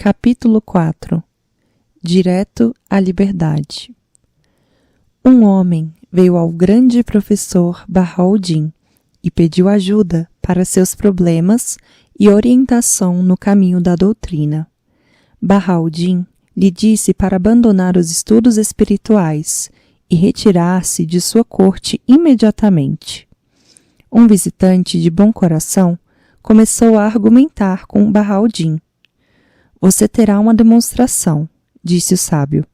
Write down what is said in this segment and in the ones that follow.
Capítulo 4 Direto à Liberdade. Um homem veio ao grande professor Bahauddin e pediu ajuda para seus problemas e orientação no caminho da doutrina. Bahauddin lhe disse para abandonar os estudos espirituais e retirar-se de sua corte imediatamente. Um visitante de bom coração começou a argumentar com Bahauddin. Você terá uma demonstração, disse o sábio.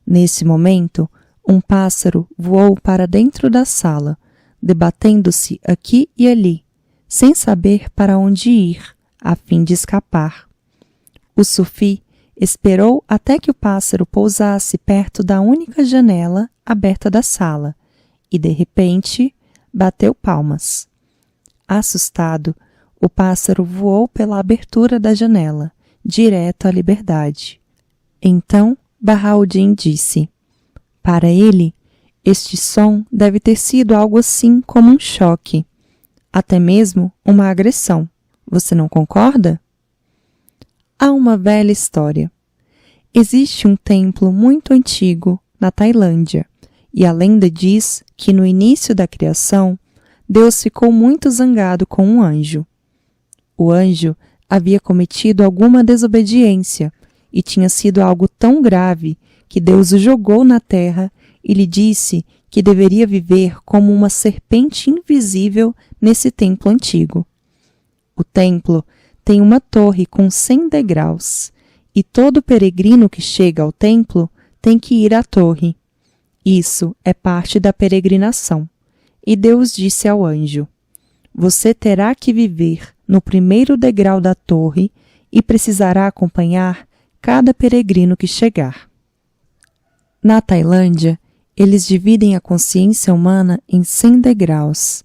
Nesse momento, um pássaro voou para dentro da sala, debatendo-se aqui e ali, sem saber para onde ir, a fim de escapar. O sufi esperou até que o pássaro pousasse perto da única janela aberta da sala e, de repente, bateu palmas. Assustado, o pássaro voou pela abertura da janela, direto à liberdade. Então, Bahauddin disse: para ele, este som deve ter sido algo assim como um choque, até mesmo uma agressão. Você não concorda? Há uma velha história. Existe um templo muito antigo na Tailândia, e a lenda diz que no início da criação, Deus ficou muito zangado com um anjo. O anjo havia cometido alguma desobediência e tinha sido algo tão grave que Deus o jogou na terra e lhe disse que deveria viver como uma serpente invisível nesse templo antigo. O templo tem uma torre com 100 degraus e todo peregrino que chega ao templo tem que ir à torre. Isso é parte da peregrinação. E Deus disse ao anjo: você terá que viver no primeiro degrau da torre e precisará acompanhar cada peregrino que chegar. Na Tailândia, eles dividem a consciência humana em 100 degraus,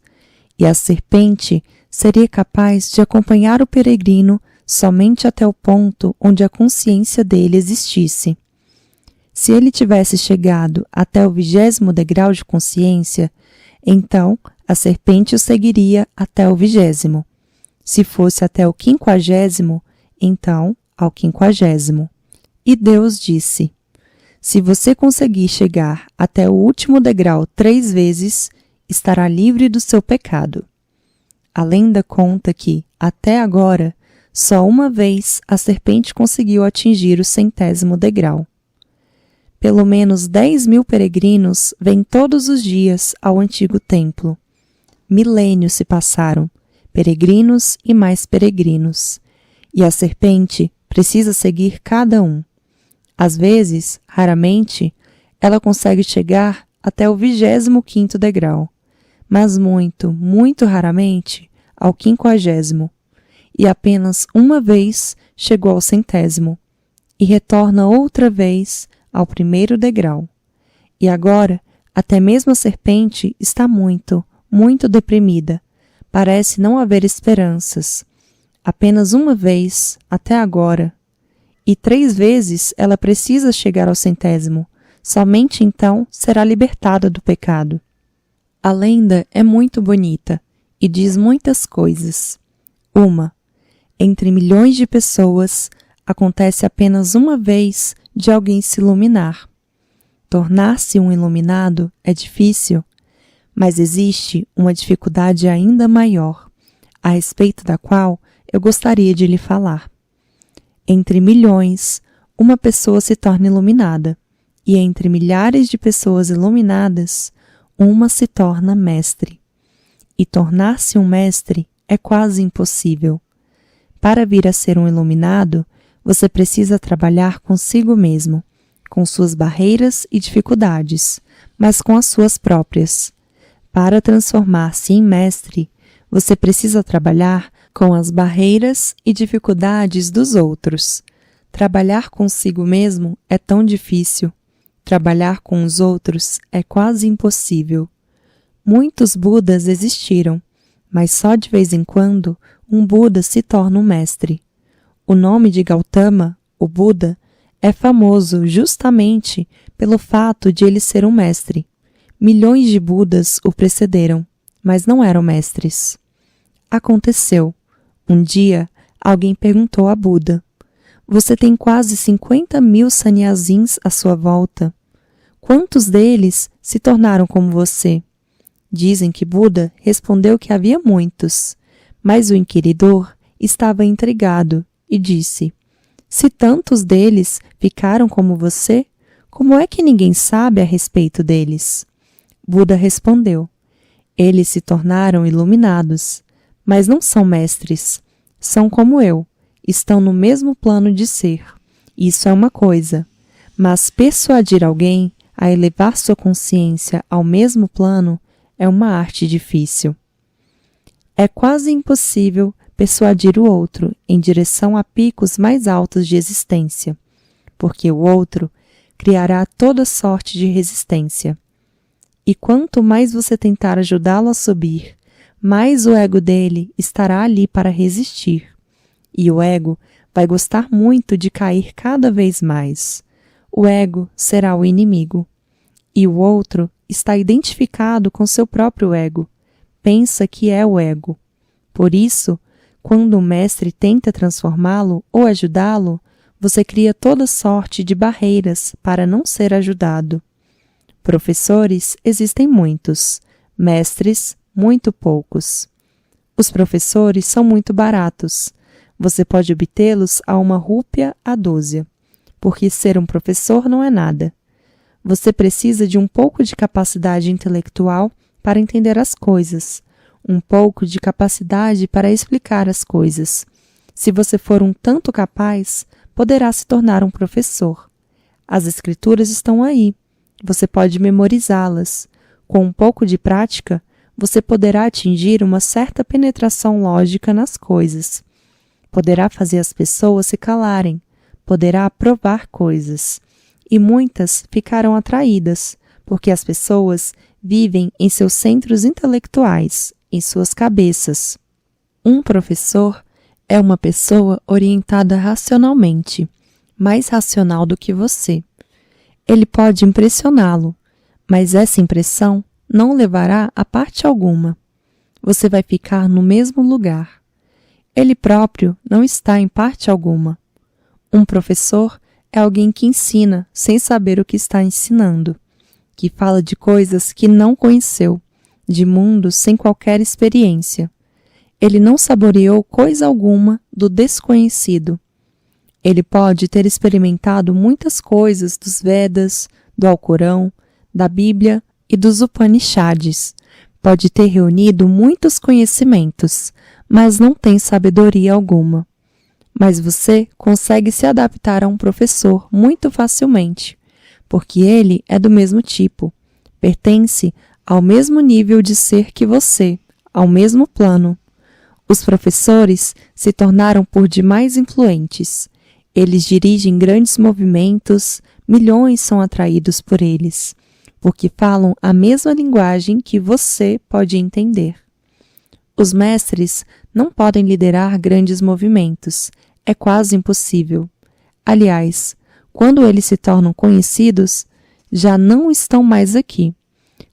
e a serpente seria capaz de acompanhar o peregrino somente até o ponto onde a consciência dele existisse. Se ele tivesse chegado até o 20º degrau de consciência, então a serpente o seguiria até o 20º. Se fosse até o 50º, então ao 50º. E Deus disse: se você conseguir chegar até o último degrau 3 vezes, estará livre do seu pecado. A lenda conta que, até agora, só uma vez a serpente conseguiu atingir o 100º degrau. Pelo menos 10.000 peregrinos vêm todos os dias ao antigo templo. Milênios se passaram, peregrinos e mais peregrinos, e a serpente precisa seguir cada um. Às vezes, raramente, ela consegue chegar até o 25º degrau, mas muito, muito raramente ao 50º, e apenas uma vez chegou ao 100º, e retorna outra vez ao 1º degrau. E agora, até mesmo a serpente está muito, muito deprimida. Parece não haver esperanças. Apenas uma vez, até agora. E 3 vezes ela precisa chegar ao 100º. Somente então será libertada do pecado. A lenda é muito bonita e diz muitas coisas. Entre milhões de pessoas, acontece apenas uma vez de alguém se iluminar. Tornar-se um iluminado é difícil, mas existe uma dificuldade ainda maior, a respeito da qual eu gostaria de lhe falar. Entre milhões, uma pessoa se torna iluminada, e entre milhares de pessoas iluminadas, uma se torna mestre. E tornar-se um mestre é quase impossível. Para vir a ser um iluminado, você precisa trabalhar consigo mesmo, com suas barreiras e dificuldades, mas com as suas próprias. Para transformar-se em mestre, você precisa trabalhar com as barreiras e dificuldades dos outros. Trabalhar consigo mesmo é tão difícil. Trabalhar com os outros é quase impossível. Muitos Budas existiram, mas só de vez em quando um Buda se torna um mestre. O nome de Gautama, o Buda, é famoso justamente pelo fato de ele ser um mestre. Milhões de Budas o precederam, mas não eram mestres. Aconteceu. Um dia, alguém perguntou a Buda: Você tem quase 50.000 sannyasins à sua volta. Quantos deles se tornaram como você? Dizem que Buda respondeu que havia muitos, mas o inquiridor estava intrigado e disse: se tantos deles ficaram como você, como é que ninguém sabe a respeito deles? Buda respondeu: eles se tornaram iluminados, mas não são mestres. São como eu, estão no mesmo plano de ser. Isso é uma coisa, mas persuadir alguém a elevar sua consciência ao mesmo plano é uma arte difícil. É quase impossível persuadir o outro em direção a picos mais altos de existência, porque o outro criará toda sorte de resistência. E quanto mais você tentar ajudá-lo a subir, mais o ego dele estará ali para resistir. E o ego vai gostar muito de cair cada vez mais. O ego será o inimigo. E o outro está identificado com seu próprio ego. Pensa que é o ego. Por isso, quando o mestre tenta transformá-lo ou ajudá-lo, você cria toda sorte de barreiras para não ser ajudado. Professores existem muitos, mestres muito poucos. Os professores são muito baratos. Você pode obtê-los a 1 rúpia a dúzia, porque ser um professor não é nada. Você precisa de um pouco de capacidade intelectual para entender as coisas, um pouco de capacidade para explicar as coisas. Se você for um tanto capaz, poderá se tornar um professor. As escrituras estão aí. Você pode memorizá-las. Com um pouco de prática, você poderá atingir uma certa penetração lógica nas coisas. Poderá fazer as pessoas se calarem. Poderá provar coisas. E muitas ficarão atraídas, porque as pessoas vivem em seus centros intelectuais, em suas cabeças. Um professor é uma pessoa orientada racionalmente, mais racional do que você. Ele pode impressioná-lo, mas essa impressão não o levará a parte alguma. Você vai ficar no mesmo lugar. Ele próprio não está em parte alguma. Um professor é alguém que ensina sem saber o que está ensinando, que fala de coisas que não conheceu, de mundos sem qualquer experiência. Ele não saboreou coisa alguma do desconhecido. Ele pode ter experimentado muitas coisas dos Vedas, do Alcorão, da Bíblia e dos Upanishads. Pode ter reunido muitos conhecimentos, mas não tem sabedoria alguma. Mas você consegue se adaptar a um professor muito facilmente, porque ele é do mesmo tipo, pertence ao mesmo nível de ser que você, ao mesmo plano. Os professores se tornaram por demais influentes. Eles dirigem grandes movimentos, milhões são atraídos por eles, porque falam a mesma linguagem que você pode entender. Os mestres não podem liderar grandes movimentos, é quase impossível. Aliás, quando eles se tornam conhecidos, já não estão mais aqui.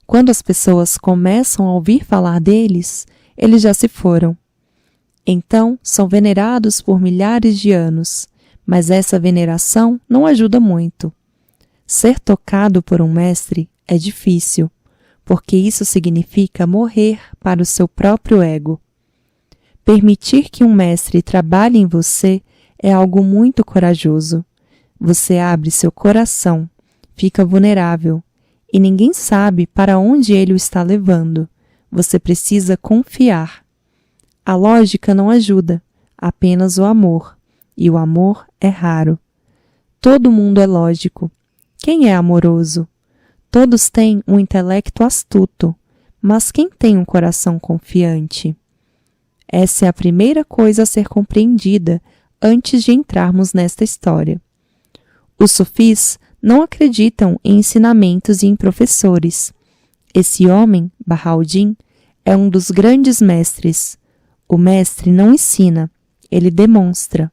Quando as pessoas começam a ouvir falar deles, eles já se foram. Então, são venerados por milhares de anos, mas essa veneração não ajuda muito. Ser tocado por um mestre é difícil, porque isso significa morrer para o seu próprio ego. Permitir que um mestre trabalhe em você é algo muito corajoso. Você abre seu coração, fica vulnerável, e ninguém sabe para onde ele o está levando. Você precisa confiar. A lógica não ajuda, apenas o amor, e o amor é raro. Todo mundo é lógico. Quem é amoroso? Todos têm um intelecto astuto, mas quem tem um coração confiante? Essa é a primeira coisa a ser compreendida antes de entrarmos nesta história. Os sufis não acreditam em ensinamentos e em professores. Esse homem, Bahauddin, é um dos grandes mestres. O mestre não ensina, ele demonstra.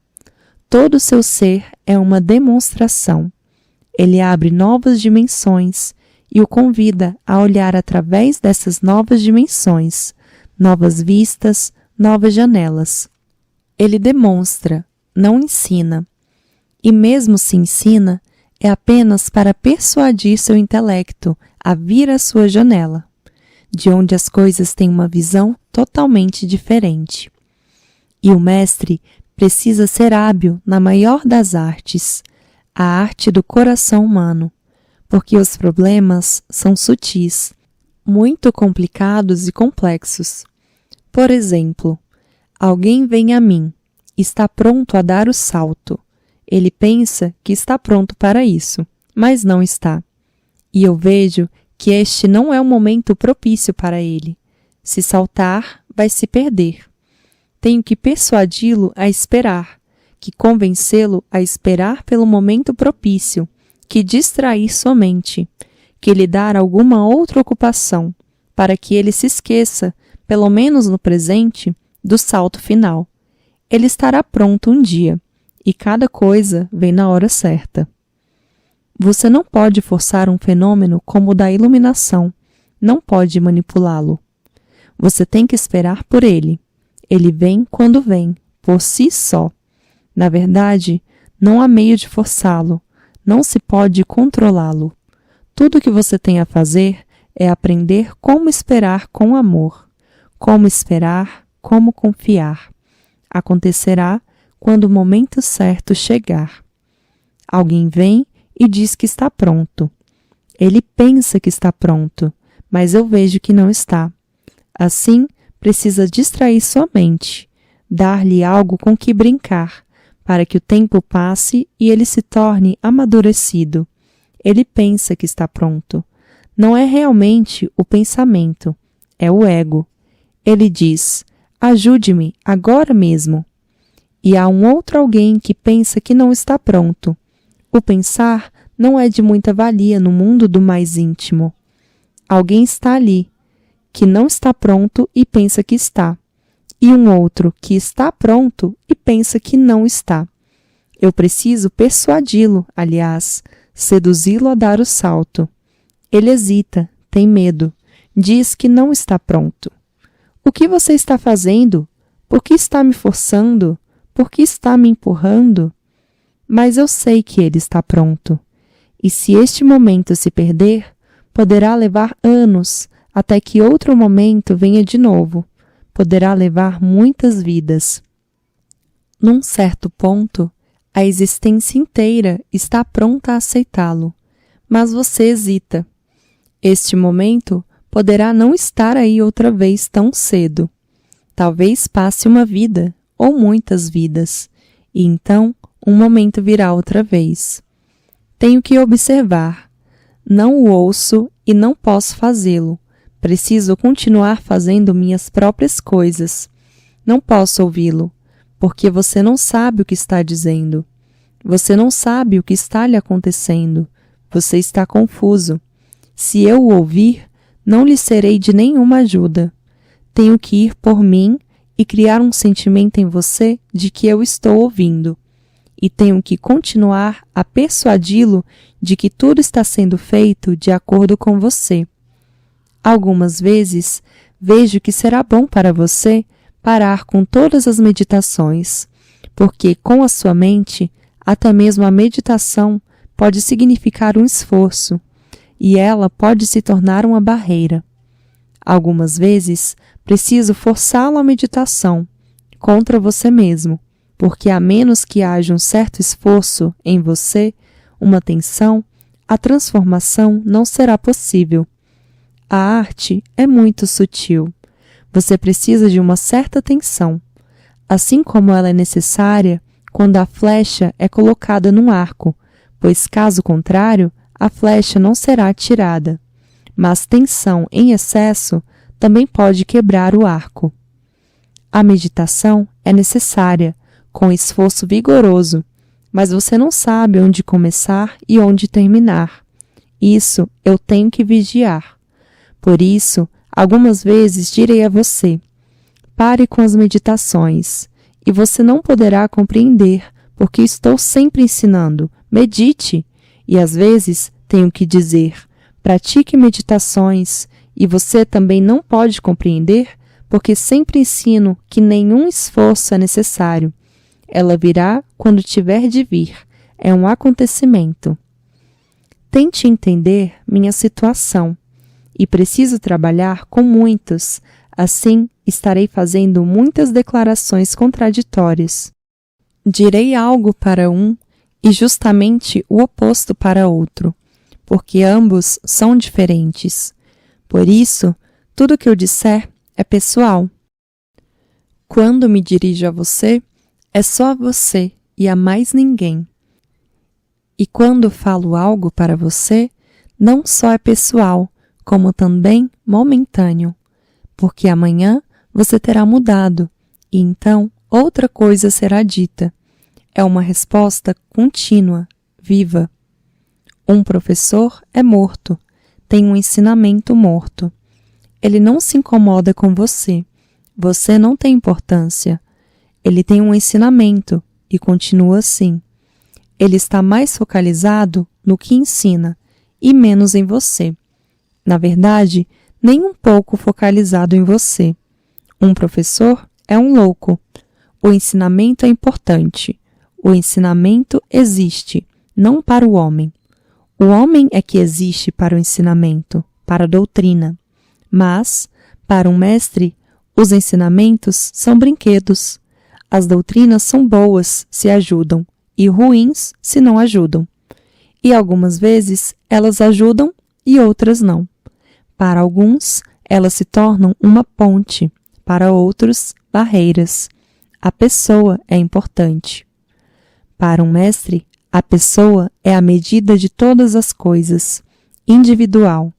Todo o seu ser é uma demonstração. Ele abre novas dimensões e o convida a olhar através dessas novas dimensões, novas vistas, novas janelas. Ele demonstra, não ensina. E mesmo se ensina, é apenas para persuadir seu intelecto a vir à sua janela, de onde as coisas têm uma visão totalmente diferente. E o mestre precisa ser hábil na maior das artes, a arte do coração humano, porque os problemas são sutis, muito complicados e complexos. Por exemplo, alguém vem a mim, está pronto a dar o salto. Ele pensa que está pronto para isso, mas não está. E eu vejo que este não é o momento propício para ele. Se saltar, vai se perder. Tenho que persuadi-lo a esperar, que convencê-lo a esperar pelo momento propício, que distrair somente, que lhe dar alguma outra ocupação, para que ele se esqueça, pelo menos no presente, do salto final. Ele estará pronto um dia, e cada coisa vem na hora certa. Você não pode forçar um fenômeno como o da iluminação, não pode manipulá-lo. Você tem que esperar por ele. Ele vem quando vem, por si só. Na verdade, não há meio de forçá-lo, não se pode controlá-lo. Tudo o que você tem a fazer é aprender como esperar com amor, como esperar, como confiar. Acontecerá quando o momento certo chegar. Alguém vem e diz que está pronto. Ele pensa que está pronto, mas eu vejo que não está. Assim, precisa distrair sua mente, dar-lhe algo com que brincar, para que o tempo passe e ele se torne amadurecido. Ele pensa que está pronto. Não é realmente o pensamento, é o ego. Ele diz: ajude-me agora mesmo. E há um outro alguém que pensa que não está pronto. O pensar não é de muita valia no mundo do mais íntimo. Alguém está ali, que não está pronto e pensa que está. E um outro que está pronto e pensa que não está. Eu preciso persuadi-lo, aliás, seduzi-lo a dar o salto. Ele hesita, tem medo, diz que não está pronto. O que você está fazendo? Por que está me forçando? Por que está me empurrando? Mas eu sei que ele está pronto. E se este momento se perder, poderá levar anos até que outro momento venha de novo. Poderá levar muitas vidas. Num certo ponto, a existência inteira está pronta a aceitá-lo, mas você hesita. Este momento poderá não estar aí outra vez tão cedo. Talvez passe uma vida, ou muitas vidas, e então um momento virá outra vez. Tenho que observar. Não o ouço e não posso fazê-lo. Preciso continuar fazendo minhas próprias coisas. Não posso ouvi-lo, porque você não sabe o que está dizendo. Você não sabe o que está lhe acontecendo. Você está confuso. Se eu o ouvir, não lhe serei de nenhuma ajuda. Tenho que ir por mim e criar um sentimento em você de que eu estou ouvindo. E tenho que continuar a persuadi-lo de que tudo está sendo feito de acordo com você. Algumas vezes, vejo que será bom para você parar com todas as meditações, porque com a sua mente, até mesmo a meditação pode significar um esforço, e ela pode se tornar uma barreira. Algumas vezes, preciso forçá-lo à meditação, contra você mesmo, porque a menos que haja um certo esforço em você, uma tensão, a transformação não será possível. A arte é muito sutil. Você precisa de uma certa tensão, assim como ela é necessária quando a flecha é colocada num arco, pois caso contrário, a flecha não será atirada. Mas tensão em excesso também pode quebrar o arco. A meditação é necessária, com esforço vigoroso, mas você não sabe onde começar e onde terminar. Isso eu tenho que vigiar. Por isso, algumas vezes direi a você: pare com as meditações, e você não poderá compreender, porque estou sempre ensinando, medite, e às vezes tenho que dizer, pratique meditações, e você também não pode compreender, porque sempre ensino que nenhum esforço é necessário. Ela virá quando tiver de vir. é um acontecimento. Tente entender minha situação e preciso trabalhar com muitos, assim estarei fazendo muitas declarações contraditórias. Direi algo para um e justamente o oposto para outro, porque ambos são diferentes. Por isso, tudo que eu disser é pessoal. Quando me dirijo a você, é só a você e a mais ninguém. E quando falo algo para você, não só é pessoal, como também momentâneo, porque amanhã você terá mudado e então outra coisa será dita. É uma resposta contínua, viva. Um professor é morto, tem um ensinamento morto. Ele não se incomoda com você. Você não tem importância. Ele tem um ensinamento e continua assim. Ele está mais focalizado no que ensina e menos em você. Na verdade, nem um pouco focalizado em você. Um professor é um louco. O ensinamento é importante. O ensinamento existe, não para o homem. O homem é que existe para o ensinamento, para a doutrina. Mas, para um mestre, os ensinamentos são brinquedos. As doutrinas são boas se ajudam e ruins se não ajudam. E algumas vezes elas ajudam e outras não. Para alguns, elas se tornam uma ponte, para outros, barreiras. A pessoa é importante. Para um mestre, a pessoa é a medida de todas as coisas, individual,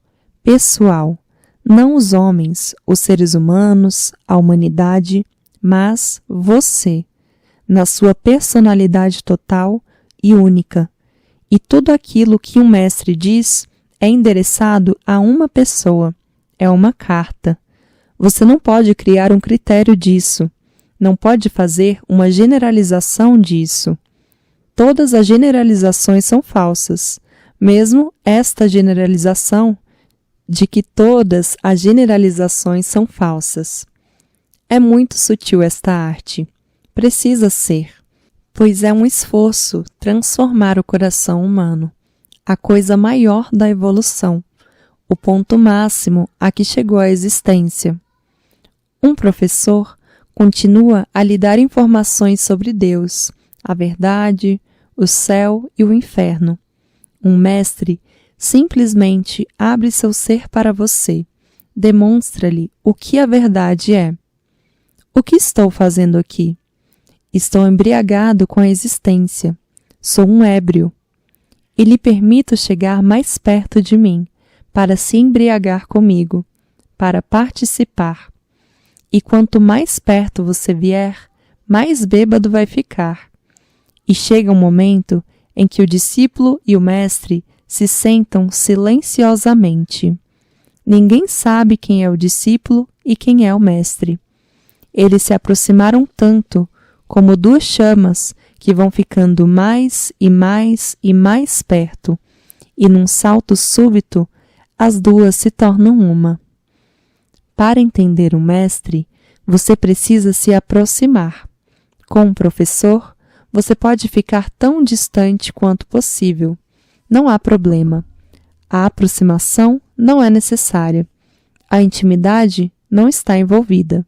pessoal, não os homens, os seres humanos, a humanidade, mas você, na sua personalidade total e única. E tudo aquilo que um mestre diz é endereçado a uma pessoa, é uma carta. Você não pode criar um critério disso, não pode fazer uma generalização disso. Todas as generalizações são falsas, mesmo esta generalização de que todas as generalizações são falsas. É muito sutil esta arte. Precisa ser, pois é um esforço transformar o coração humano, a coisa maior da evolução, o ponto máximo a que chegou a existência. Um professor continua a lhe dar informações sobre Deus, a verdade, o céu e o inferno. Um mestre simplesmente abre seu ser para você, demonstra-lhe o que a verdade é. O que estou fazendo aqui? Estou embriagado com a existência. Sou um ébrio. E lhe permito chegar mais perto de mim, para se embriagar comigo, para participar. E quanto mais perto você vier, mais bêbado vai ficar. E chega um momento em que o discípulo e o mestre se sentam silenciosamente. Ninguém sabe quem é o discípulo e quem é o mestre. Eles se aproximaram tanto como duas chamas que vão ficando mais e mais e mais perto, e num salto súbito, as duas se tornam uma. Para entender o mestre, você precisa se aproximar. Com o professor, você pode ficar tão distante quanto possível. Não há problema. A aproximação não é necessária. A intimidade não está envolvida.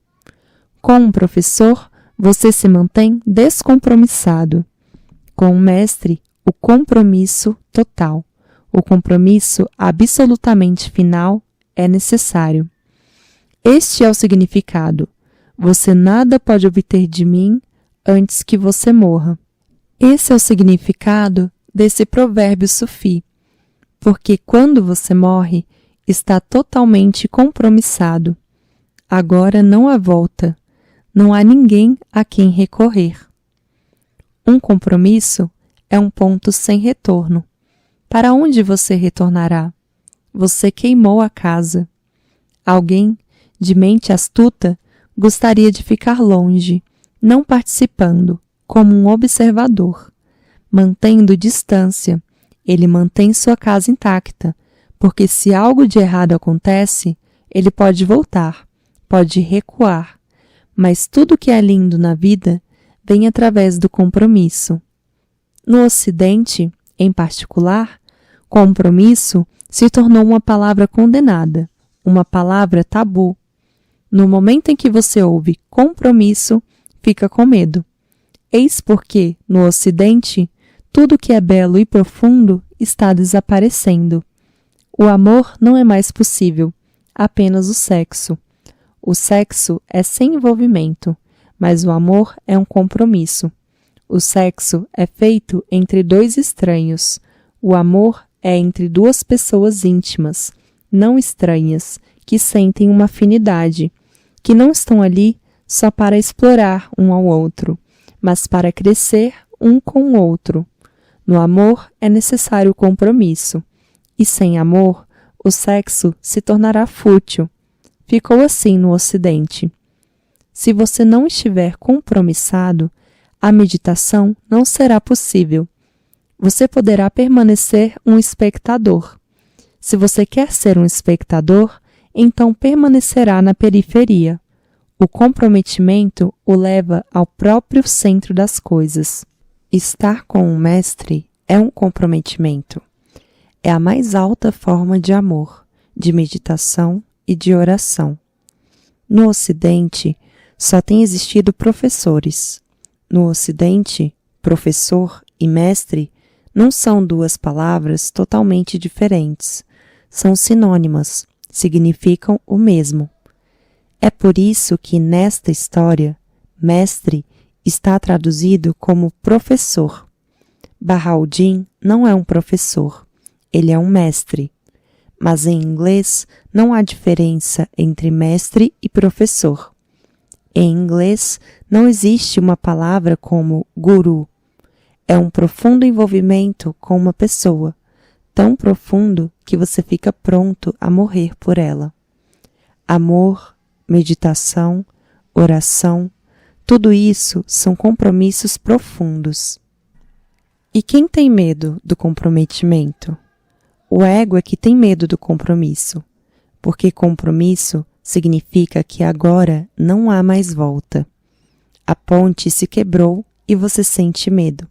Com um professor, você se mantém descompromissado. Com o mestre, o compromisso total, o compromisso absolutamente final é necessário. Este é o significado. Você nada pode obter de mim antes que você morra. Esse é o significado desse provérbio sufi, porque quando você morre, está totalmente compromissado. Agora não há volta, não há ninguém a quem recorrer. Um compromisso é um ponto sem retorno. Para onde você retornará? Você queimou a casa. Alguém, de mente astuta, gostaria de ficar longe, não participando, como um observador. Mantendo distância, ele mantém sua casa intacta, porque se algo de errado acontece, ele pode voltar, pode recuar, mas tudo que é lindo na vida vem através do compromisso. No Ocidente, em particular, compromisso se tornou uma palavra condenada, uma palavra tabu. No momento em que você ouve compromisso, fica com medo. Eis porque, no Ocidente, tudo que é belo e profundo está desaparecendo. O amor não é mais possível, apenas o sexo. O sexo é sem envolvimento, mas o amor é um compromisso. O sexo é feito entre dois estranhos. O amor é entre duas pessoas íntimas, não estranhas, que sentem uma afinidade, que não estão ali só para explorar um ao outro, mas para crescer um com o outro. No amor é necessário o compromisso, e sem amor, o sexo se tornará fútil. Ficou assim no Ocidente. Se você não estiver compromissado, a meditação não será possível. Você poderá permanecer um espectador. Se você quer ser um espectador, então permanecerá na periferia. O comprometimento o leva ao próprio centro das coisas. Estar com um mestre é um comprometimento. É a mais alta forma de amor, de meditação e de oração. No Ocidente, só têm existido professores. No Ocidente, professor e mestre não são duas palavras totalmente diferentes. São sinônimas, significam o mesmo. É por isso que, nesta história, mestre está traduzido como professor. Bahauddin não é um professor, ele é um mestre. Mas em inglês não há diferença entre mestre e professor. Em inglês não existe uma palavra como guru. É um profundo envolvimento com uma pessoa, tão profundo que você fica pronto a morrer por ela. Amor, meditação, oração, tudo isso são compromissos profundos. E quem tem medo do comprometimento? O ego é que tem medo do compromisso, porque compromisso significa que agora não há mais volta. A ponte se quebrou e você sente medo.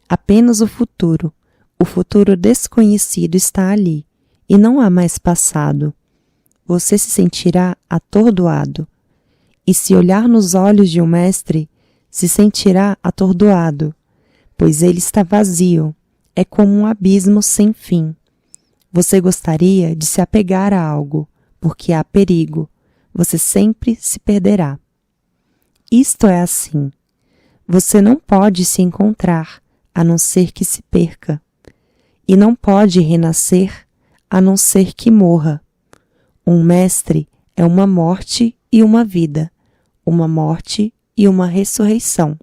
Apenas o futuro desconhecido está ali, e não há mais passado. Você se sentirá atordoado. E se olhar nos olhos de um mestre, se sentirá atordoado, pois ele está vazio, é como um abismo sem fim. Você gostaria de se apegar a algo, porque há perigo, você sempre se perderá. Isto é assim. Você não pode se encontrar, a não ser que se perca, e não pode renascer, a não ser que morra. Um mestre é uma morte e uma vida, uma morte e uma ressurreição.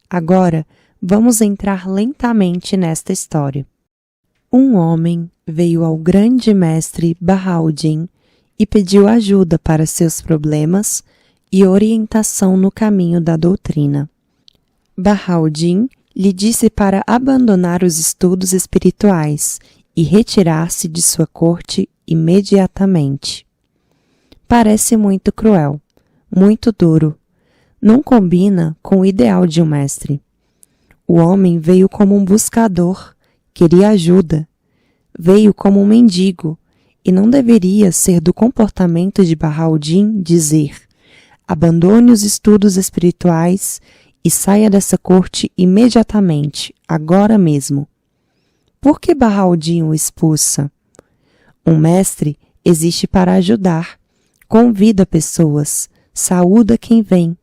Agora, vamos entrar lentamente nesta história. Um homem veio ao grande mestre Bahauddin e pediu ajuda para seus problemas e orientação no caminho da doutrina. Bahauddin lhe disse para abandonar os estudos espirituais e retirar-se de sua corte imediatamente. Parece muito cruel, muito duro. Não combina com o ideal de um mestre. O homem veio como um buscador, queria ajuda. Veio como um mendigo, e não deveria ser do comportamento de Bahauddin dizer: abandone os estudos espirituais e saia dessa corte imediatamente, agora mesmo. Por que Bahauddin o expulsa? Um mestre existe para ajudar, convida pessoas, saúda quem vem.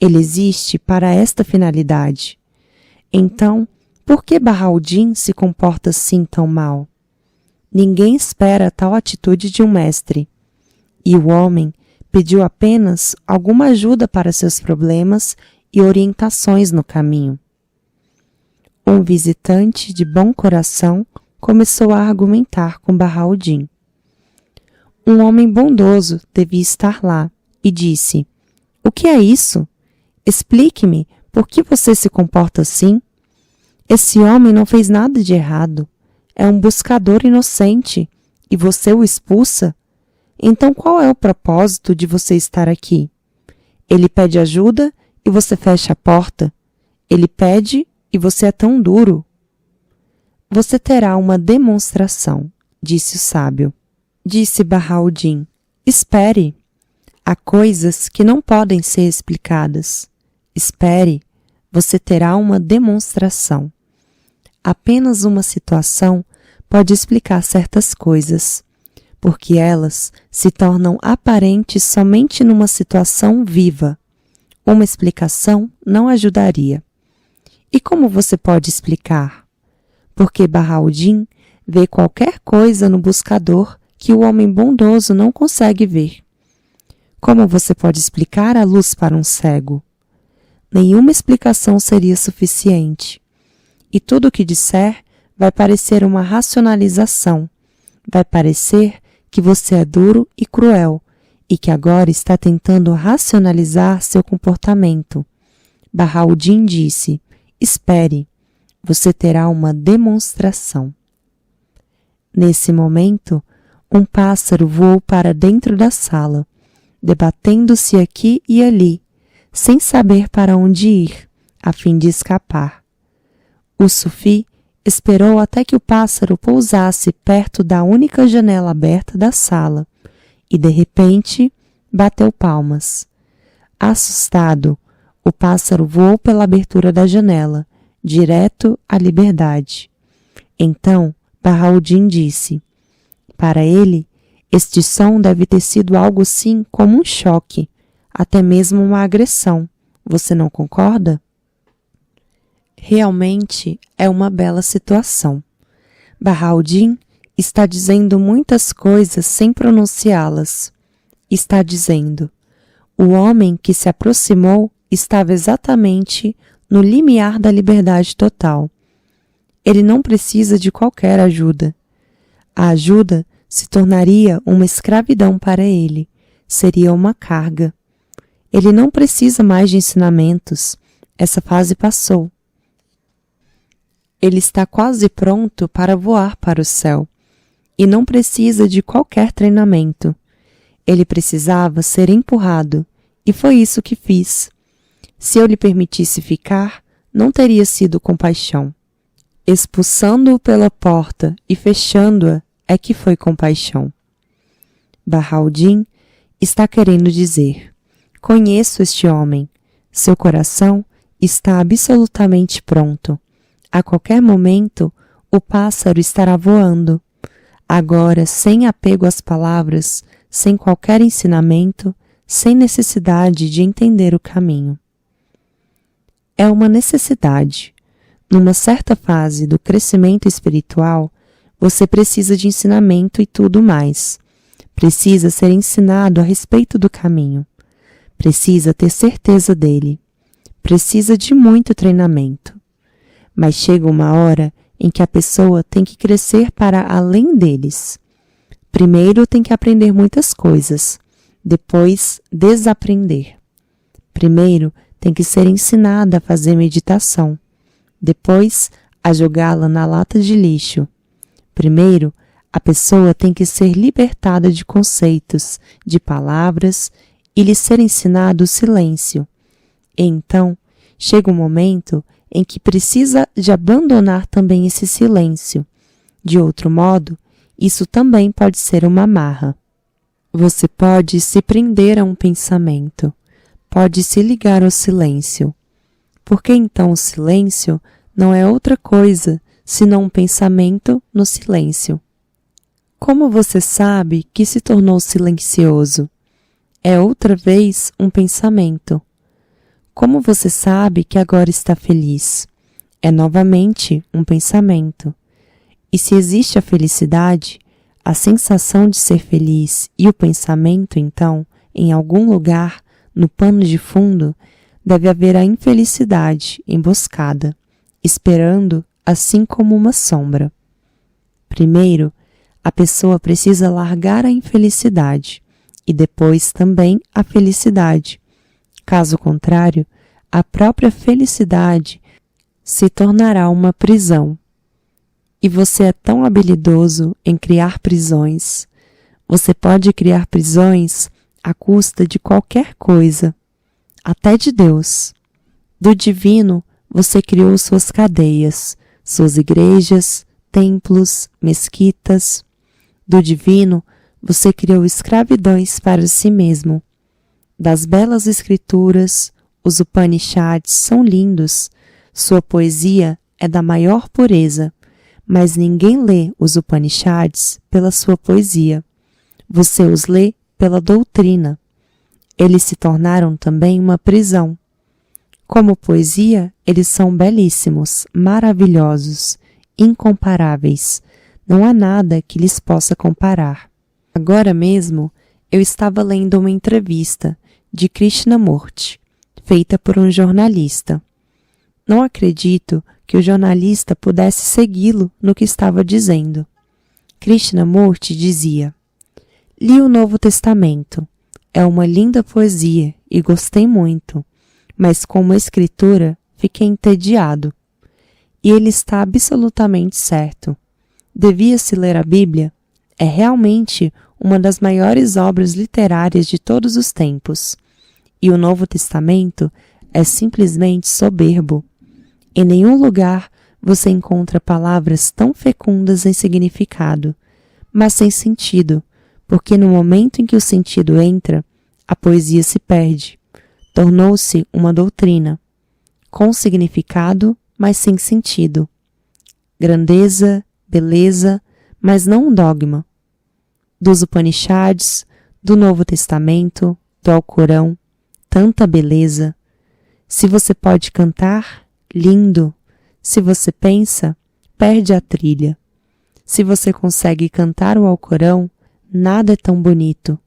Ele existe para esta finalidade. Então, por que Bahauddin se comporta assim tão mal? Ninguém espera tal atitude de um mestre. E o homem pediu apenas alguma ajuda para seus problemas e orientações no caminho. Um visitante de bom coração começou a argumentar com Bahauddin. Um homem bondoso devia estar lá e disse: o que é isso? Explique-me, por que você se comporta assim? Esse homem não fez nada de errado. É um buscador inocente e você o expulsa? Então qual é o propósito de você estar aqui? Ele pede ajuda e você fecha a porta. Ele pede e você é tão duro. Você terá uma demonstração, disse o sábio. Disse Bahauddin, espere. Há coisas que não podem ser explicadas. Espere, você terá uma demonstração. Apenas uma situação pode explicar certas coisas, porque elas se tornam aparentes somente numa situação viva. Uma explicação não ajudaria. E como você pode explicar? Porque Bahauddin vê qualquer coisa no buscador que o homem bondoso não consegue ver. Como você pode explicar a luz para um cego? Nenhuma explicação seria suficiente. E tudo o que disser vai parecer uma racionalização. Vai parecer que você é duro e cruel e que agora está tentando racionalizar seu comportamento. Bahauddin disse, espere, você terá uma demonstração. Nesse momento, um pássaro voou para dentro da sala, debatendo-se aqui e ali, sem saber para onde ir, a fim de escapar. O sufi esperou até que o pássaro pousasse perto da única janela aberta da sala e, de repente, bateu palmas. Assustado, o pássaro voou pela abertura da janela, direto à liberdade. Então, Bahauddin disse, para ele, este som deve ter sido algo assim como um choque, até mesmo uma agressão. Você não concorda? Realmente é uma bela situação. Bahauddin está dizendo muitas coisas sem pronunciá-las. Está dizendo, o homem que se aproximou estava exatamente no limiar da liberdade total. Ele não precisa de qualquer ajuda. A ajuda se tornaria uma escravidão para ele, seria uma carga. Ele não precisa mais de ensinamentos, essa fase passou. Ele está quase pronto para voar para o céu e não precisa de qualquer treinamento. Ele precisava ser empurrado e foi isso que fiz. Se eu lhe permitisse ficar, não teria sido compaixão. Expulsando-o pela porta e fechando-a é que foi compaixão. Bahauddin está querendo dizer, conheço este homem, seu coração está absolutamente pronto. A qualquer momento, o pássaro estará voando. Agora, sem apego às palavras, sem qualquer ensinamento, sem necessidade de entender o caminho. É uma necessidade. Numa certa fase do crescimento espiritual, você precisa de ensinamento e tudo mais. Precisa ser ensinado a respeito do caminho. Precisa ter certeza dele. Precisa de muito treinamento. Mas chega uma hora em que a pessoa tem que crescer para além deles. Primeiro tem que aprender muitas coisas, depois desaprender. Primeiro tem que ser ensinada a fazer meditação, depois a jogá-la na lata de lixo. Primeiro, a pessoa tem que ser libertada de conceitos, de palavras e lhe ser ensinado o silêncio. E então, chega um momento em que precisa de abandonar também esse silêncio. De outro modo, isso também pode ser uma amarra. Você pode se prender a um pensamento, pode se ligar ao silêncio. Porque então o silêncio não é outra coisa senão um pensamento no silêncio. Como você sabe que se tornou silencioso? É outra vez um pensamento. Como você sabe que agora está feliz? É novamente um pensamento. E se existe a felicidade, a sensação de ser feliz e o pensamento, então, em algum lugar, no pano de fundo, deve haver a infelicidade emboscada, esperando assim como uma sombra. Primeiro, a pessoa precisa largar a infelicidade e depois também a felicidade. Caso contrário, a própria felicidade se tornará uma prisão. E você é tão habilidoso em criar prisões. Você pode criar prisões à custa de qualquer coisa, até de Deus. Do divino você criou suas cadeias, suas igrejas, templos, mesquitas. Do divino, você criou escravidões para si mesmo. Das belas escrituras, os Upanishads são lindos, sua poesia é da maior pureza, mas ninguém lê os Upanishads pela sua poesia. Você os lê pela doutrina. Eles se tornaram também uma prisão. Como poesia, eles são belíssimos, maravilhosos, incomparáveis. Não há nada que lhes possa comparar. Agora mesmo, eu estava lendo uma entrevista de Krishnamurti, feita por um jornalista. Não acredito que o jornalista pudesse segui-lo no que estava dizendo. Krishnamurti dizia: li o Novo Testamento. É uma linda poesia e gostei muito, mas como escritura fiquei entediado. E ele está absolutamente certo. Devia-se ler a Bíblia. É realmente uma das maiores obras literárias de todos os tempos. E o Novo Testamento é simplesmente soberbo. Em nenhum lugar você encontra palavras tão fecundas em significado, mas sem sentido, porque no momento em que o sentido entra, a poesia se perde. Tornou-se uma doutrina, com significado, mas sem sentido. Grandeza, beleza, mas não um dogma. Dos Upanishads, do Novo Testamento, do Alcorão, tanta beleza. Se você pode cantar, lindo. Se você pensa, perde a trilha. Se você consegue cantar o Alcorão, nada é tão bonito.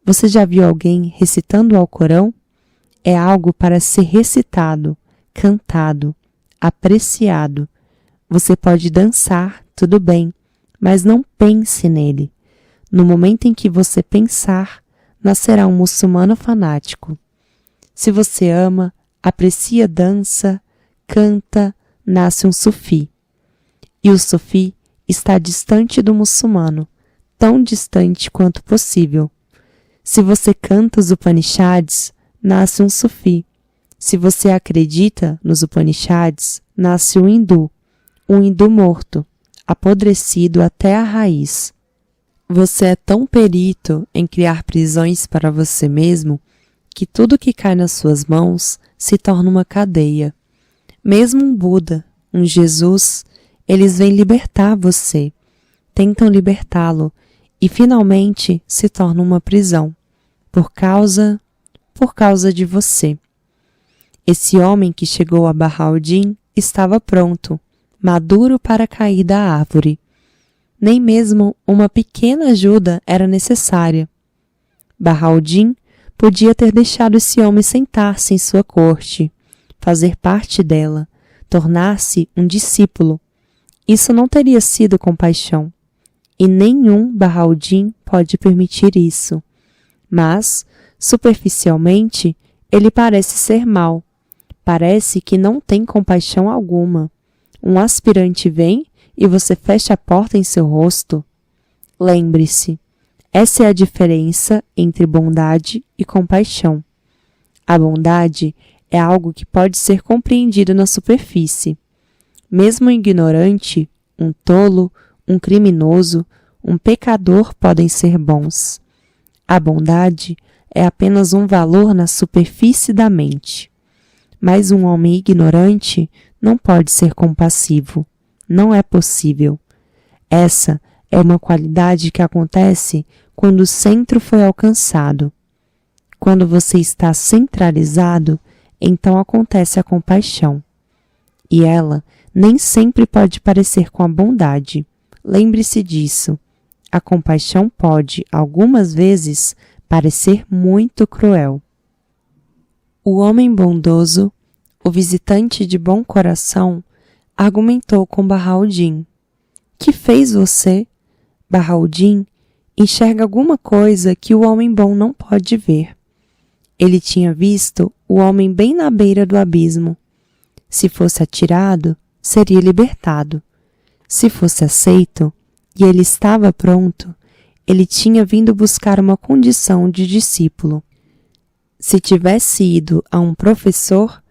Você já viu alguém recitando o Alcorão? É algo para ser recitado, cantado, apreciado. Você pode dançar, tudo bem, mas não pense nele. No momento em que você pensar, nascerá um muçulmano fanático. Se você ama, aprecia, dança, canta, nasce um sufi. E o sufi está distante do muçulmano, tão distante quanto possível. Se você canta os Upanishads, nasce um sufi. Se você acredita nos Upanishads, nasce um hindu morto, apodrecido até a raiz. Você é tão perito em criar prisões para você mesmo que tudo que cai nas suas mãos se torna uma cadeia. Mesmo um Buda, um Jesus, eles vêm libertar você, tentam libertá-lo e finalmente se tornam uma prisão, por causa de você. Esse homem que chegou a Bahauddin estava pronto, maduro para cair da árvore. Nem mesmo uma pequena ajuda era necessária. Bahauddin podia ter deixado esse homem sentar-se em sua corte, fazer parte dela, tornar-se um discípulo. Isso não teria sido compaixão. E nenhum Bahauddin pode permitir isso. Mas, superficialmente, ele parece ser mau. Parece que não tem compaixão alguma. Um aspirante vem e você fecha a porta em seu rosto. Lembre-se, essa é a diferença entre bondade e compaixão. A bondade é algo que pode ser compreendido na superfície. Mesmo um ignorante, um tolo, um criminoso, um pecador podem ser bons. A bondade é apenas um valor na superfície da mente. Mas um homem ignorante não pode ser compassivo. Não é possível. Essa é uma qualidade que acontece quando o centro foi alcançado. Quando você está centralizado, então acontece a compaixão. E ela nem sempre pode parecer com a bondade. Lembre-se disso. A compaixão pode, algumas vezes, parecer muito cruel. O homem bondoso, o visitante de bom coração, argumentou com Bahauddin. Que fez você? Bahauddin enxerga alguma coisa que o homem bom não pode ver. Ele tinha visto o homem bem na beira do abismo. Se fosse atirado, seria libertado. Se fosse aceito, e ele estava pronto, ele tinha vindo buscar uma condição de discípulo. Se tivesse ido a um professor,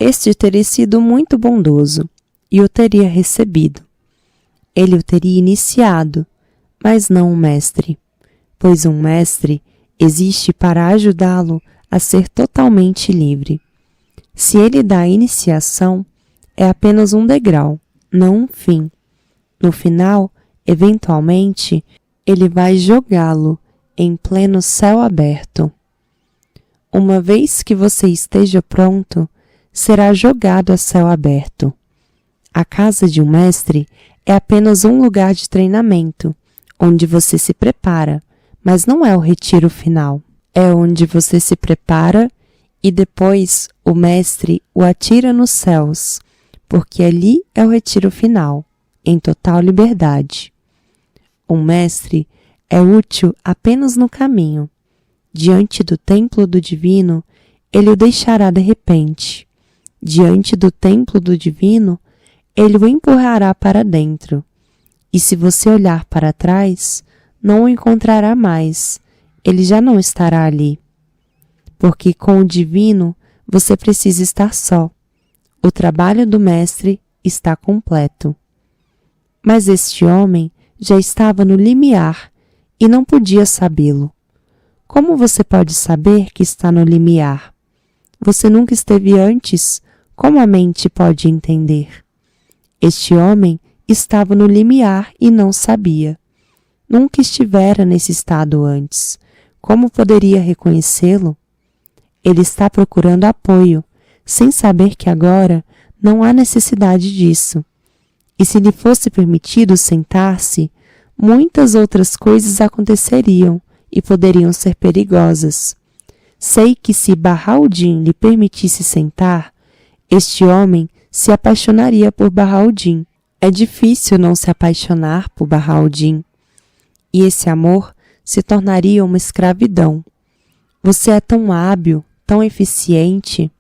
Este teria sido muito bondoso e o teria recebido. Ele o teria iniciado, mas não um mestre, pois um mestre existe para ajudá-lo a ser totalmente livre. Se ele dá a iniciação, é apenas um degrau, não um fim. No final, eventualmente, ele vai jogá-lo em pleno céu aberto. Uma vez que você esteja pronto, será jogado a céu aberto. A casa de um mestre é apenas um lugar de treinamento, onde você se prepara, mas não é o retiro final. É onde você se prepara e depois o mestre o atira nos céus, porque ali é o retiro final, em total liberdade. Um mestre é útil apenas no caminho. Diante do templo do divino, ele o deixará de repente. Diante do templo do divino, ele o empurrará para dentro. E se você olhar para trás, não o encontrará mais. Ele já não estará ali. Porque com o divino, você precisa estar só. O trabalho do mestre está completo. Mas este homem já estava no limiar e não podia sabê-lo. Como você pode saber que está no limiar? Você nunca esteve antes. Como a mente pode entender? Este homem estava no limiar e não sabia. Nunca estivera nesse estado antes. Como poderia reconhecê-lo? Ele está procurando apoio, sem saber que agora não há necessidade disso. E se lhe fosse permitido sentar-se, muitas outras coisas aconteceriam e poderiam ser perigosas. Sei que se Bahauddin lhe permitisse sentar, este homem se apaixonaria por Bahauddin. É difícil não se apaixonar por Bahauddin. E esse amor se tornaria uma escravidão. Você é tão hábil, tão eficiente.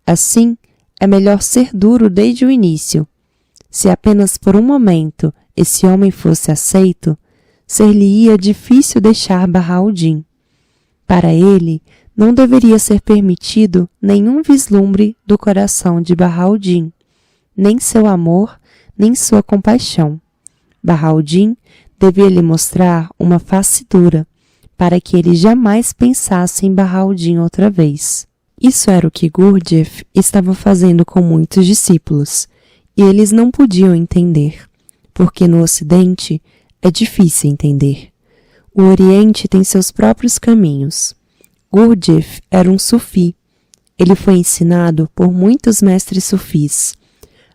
Assim, é melhor ser duro desde o início. Se apenas por um momento esse homem fosse aceito, ser-lhe-ia difícil deixar Bahauddin. Para ele, não deveria ser permitido nenhum vislumbre do coração de Bahauddin, nem seu amor, nem sua compaixão. Bahauddin devia lhe mostrar uma face dura, para que ele jamais pensasse em Bahauddin outra vez. Isso era o que Gurdjieff estava fazendo com muitos discípulos, e eles não podiam entender, porque no Ocidente é difícil entender. O Oriente tem seus próprios caminhos. Gurdjieff era um sufi. Ele foi ensinado por muitos mestres sufis.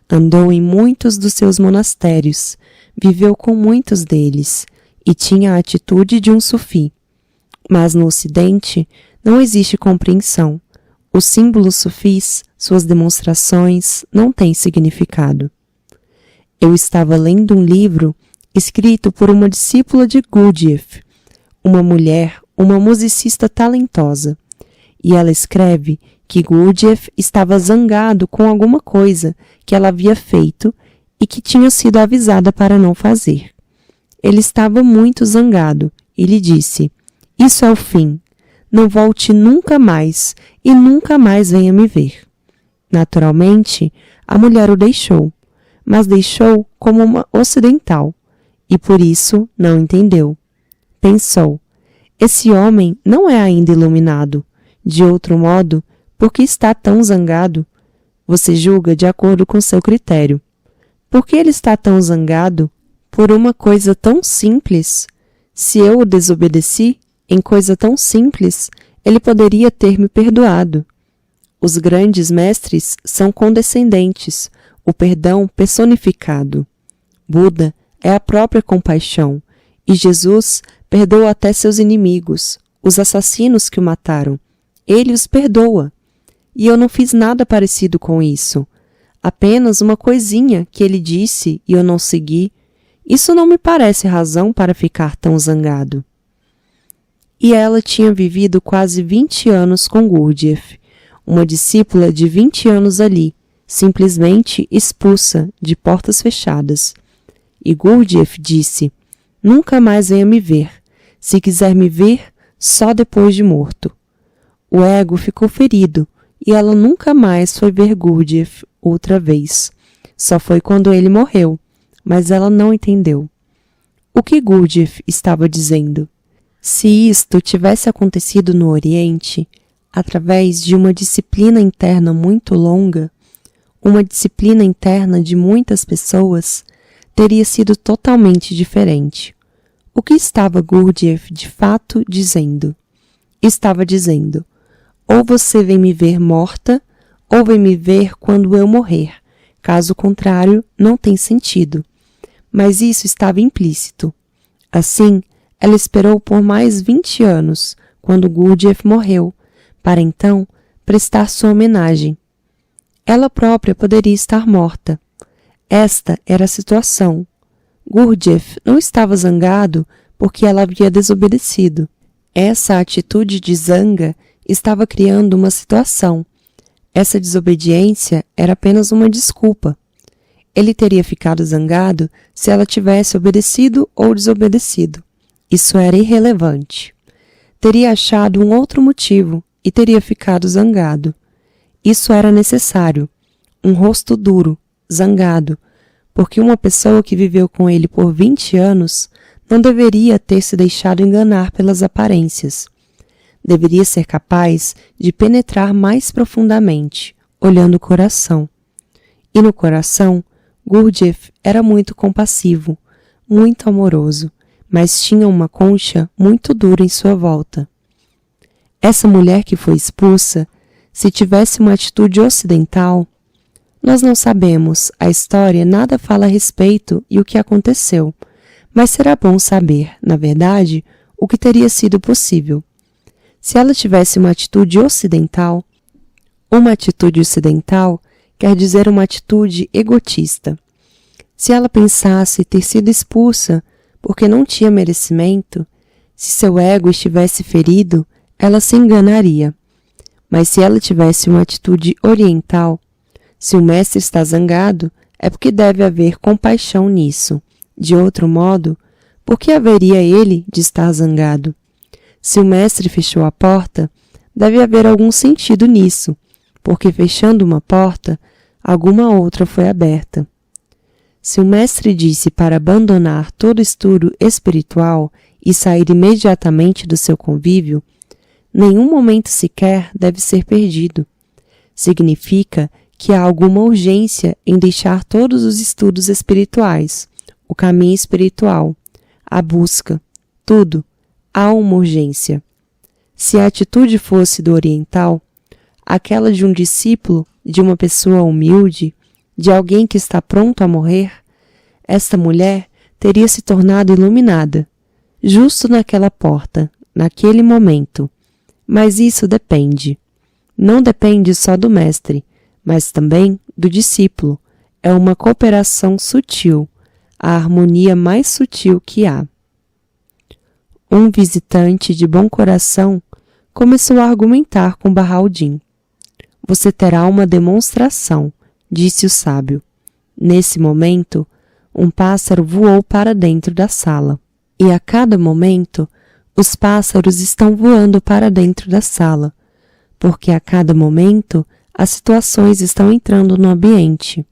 Andou em muitos dos seus monastérios, viveu com muitos deles e tinha a atitude de um sufi. Mas no Ocidente não existe compreensão. Os símbolos sufis, suas demonstrações, não têm significado. Eu estava lendo um livro escrito por uma discípula de Gurdjieff, uma mulher, uma musicista talentosa, e ela escreve que Gurdjieff estava zangado com alguma coisa que ela havia feito e que tinha sido avisada para não fazer. Ele estava muito zangado e lhe disse: "Isso é o fim. Não volte nunca mais e nunca mais venha me ver." Naturalmente, a mulher o deixou, mas deixou como uma ocidental e por isso não entendeu. Pensou: esse homem não é ainda iluminado. De outro modo, por que está tão zangado? Você julga de acordo com seu critério. Por que ele está tão zangado? Por uma coisa tão simples. Se eu o desobedeci em coisa tão simples, ele poderia ter me perdoado. Os grandes mestres são condescendentes, o perdão personificado. Buda é a própria compaixão, e Jesus perdoa até seus inimigos, os assassinos que o mataram. Ele os perdoa. E eu não fiz nada parecido com isso. Apenas uma coisinha que ele disse e eu não segui. Isso não me parece razão para ficar tão zangado. E ela tinha vivido quase 20 anos com Gurdjieff, uma discípula de 20 anos ali, simplesmente expulsa, de portas fechadas. E Gurdjieff disse: "Nunca mais venha me ver. Se quiser me ver, só depois de morto." O ego ficou ferido e ela nunca mais foi ver Gurdjieff outra vez. Só foi quando ele morreu, mas ela não entendeu. O que Gurdjieff estava dizendo? Se isto tivesse acontecido no Oriente, através de uma disciplina interna muito longa, uma disciplina interna de muitas pessoas, teria sido totalmente diferente. O que estava Gurdjieff de fato dizendo? Estava dizendo: ou você vem me ver morta, ou vem me ver quando eu morrer. Caso contrário, não tem sentido. Mas isso estava implícito. Assim, ela esperou por mais 20 anos, quando Gurdjieff morreu, para então prestar sua homenagem. Ela própria poderia estar morta. Esta era a situação. Gurdjieff não estava zangado porque ela havia desobedecido. Essa atitude de zanga estava criando uma situação. Essa desobediência era apenas uma desculpa. Ele teria ficado zangado se ela tivesse obedecido ou desobedecido. Isso era irrelevante. Teria achado um outro motivo e teria ficado zangado. Isso era necessário. Um rosto duro, zangado, porque uma pessoa que viveu com ele por 20 anos não deveria ter se deixado enganar pelas aparências. Deveria ser capaz de penetrar mais profundamente, olhando o coração. E no coração, Gurdjieff era muito compassivo, muito amoroso, mas tinha uma concha muito dura em sua volta. Essa mulher que foi expulsa, se tivesse uma atitude ocidental, nós não sabemos, a história nada fala a respeito e o que aconteceu, mas será bom saber, na verdade, o que teria sido possível. Se ela tivesse uma atitude ocidental quer dizer uma atitude egotista. Se ela pensasse ter sido expulsa porque não tinha merecimento, se seu ego estivesse ferido, ela se enganaria. Mas se ela tivesse uma atitude oriental, se o mestre está zangado, é porque deve haver compaixão nisso. De outro modo, por que haveria ele de estar zangado? Se o mestre fechou a porta, deve haver algum sentido nisso, porque fechando uma porta, alguma outra foi aberta. Se o mestre disse para abandonar todo estudo espiritual e sair imediatamente do seu convívio, nenhum momento sequer deve ser perdido. Significa que há alguma urgência em deixar todos os estudos espirituais, o caminho espiritual, a busca, tudo. Há uma urgência. Se a atitude fosse do oriental, aquela de um discípulo, de uma pessoa humilde, de alguém que está pronto a morrer, esta mulher teria se tornado iluminada, justo naquela porta, naquele momento. Mas isso depende. Não depende só do mestre, mas também do discípulo. É uma cooperação sutil, a harmonia mais sutil que há. Um visitante de bom coração começou a argumentar com Bahauddin. Você terá uma demonstração, disse o sábio. Nesse momento, um pássaro voou para dentro da sala. E a cada momento, os pássaros estão voando para dentro da sala, porque a cada momento as situações estão entrando no ambiente.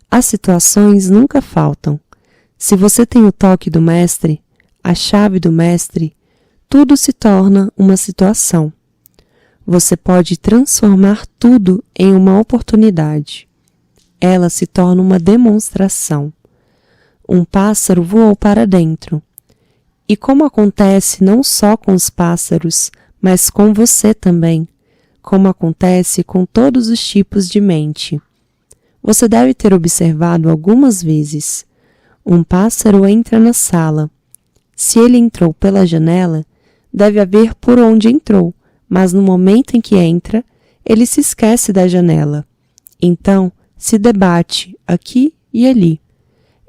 As situações nunca faltam. Se você tem o toque do mestre, a chave do mestre, tudo se torna uma situação. Você pode transformar tudo em uma oportunidade. Ela se torna uma demonstração. Um pássaro voou para dentro. E como acontece não só com os pássaros, mas com você também, como acontece com todos os tipos de mente. Você deve ter observado algumas vezes. Um pássaro entra na sala. Se ele entrou pela janela, deve haver por onde entrou, mas no momento em que entra, ele se esquece da janela. Então, se debate aqui e ali.